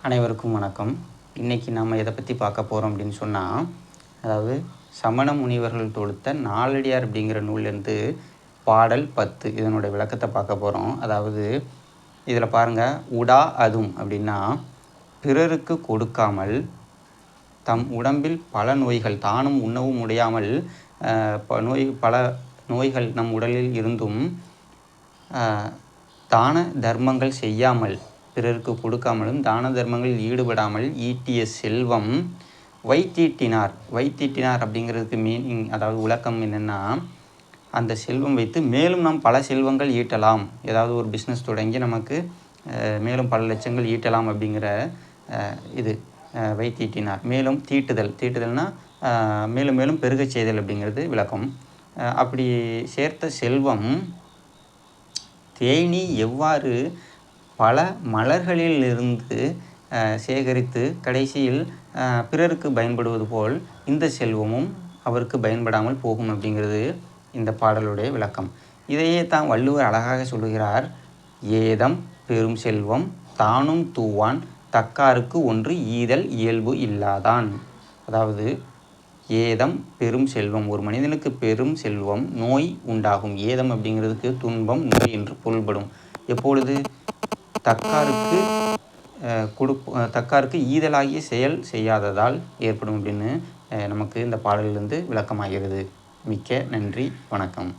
அனைவருக்கும் வணக்கம். இன்றைக்கி நம்ம எதை பற்றி பார்க்க போகிறோம் அப்படின்னு சொன்னால், அதாவது சமண முனிவர்கள் தொடுத்த நாலடியார் அப்படிங்கிற நூல்லேருந்து பாடல் 10 இதனுடைய விளக்கத்தை பார்க்க போகிறோம். அதாவது இதில் பாருங்கள், உடா அதும் அப்படின்னா பிறருக்கு கொடுக்காமல் தம் உடம்பில் பல நோய்கள் தானும் உண்ணவும் முடியாமல் பல நோய்கள் நம் உடலில் இருந்தும் தான தர்மங்கள் செய்யாமல் பிறருக்கு கொடுக்காமலும் தான தர்மங்களில் ஈடுபடாமல் ஈட்டிய செல்வம் வைத்தீட்டினார். வைத்தீட்டினார் அப்படிங்கிறதுக்கு மீனிங், அதாவது விளக்கம் என்னென்னா, அந்த செல்வம் வைத்து மேலும் நாம் பல செல்வங்கள் ஈட்டலாம், ஏதாவது ஒரு பிஸ்னஸ் தொடங்கி நமக்கு மேலும் பல லட்சங்கள் ஈட்டலாம் அப்படிங்கிற இது வைத்தீட்டினார். மேலும் தீட்டுதல்னால் மேலும் மேலும் பெருகச் செய்தல் அப்படிங்கிறது விளக்கம். அப்படி சேர்த்த செல்வம் தேனீ எவ்வாறு பல மலர்களிலிருந்து சேகரித்து கடைசியில் பிறருக்கு பயன்படுவது போல் இந்த செல்வமும் அவருக்கு பயன்படாமல் போகும் அப்படிங்கிறது இந்த பாடலுடைய விளக்கம். இதையே தான் வள்ளுவர் அழகாக சொல்லுகிறார். ஏதம் பெரும் செல்வம் தானும் தூவான் தக்காருக்கு ஒன்று ஈதல் இயல்பு இல்லாதான். அதாவது ஏதம் பெரும் செல்வம், ஒரு மனிதனுக்கு பெரும் செல்வம் நோய் உண்டாகும். ஏதம் அப்படிங்கிறதுக்கு துன்பம், நோய் என்று பொருள்படும். எப்பொழுது தக்காருக்கு ஈதலாகிய செயல் செய்யாததால் ஏற்படும் அப்படின்னு நமக்கு இந்த பாடலிலிருந்து விளக்கமாகிறது. மிக்க நன்றி, வணக்கம்.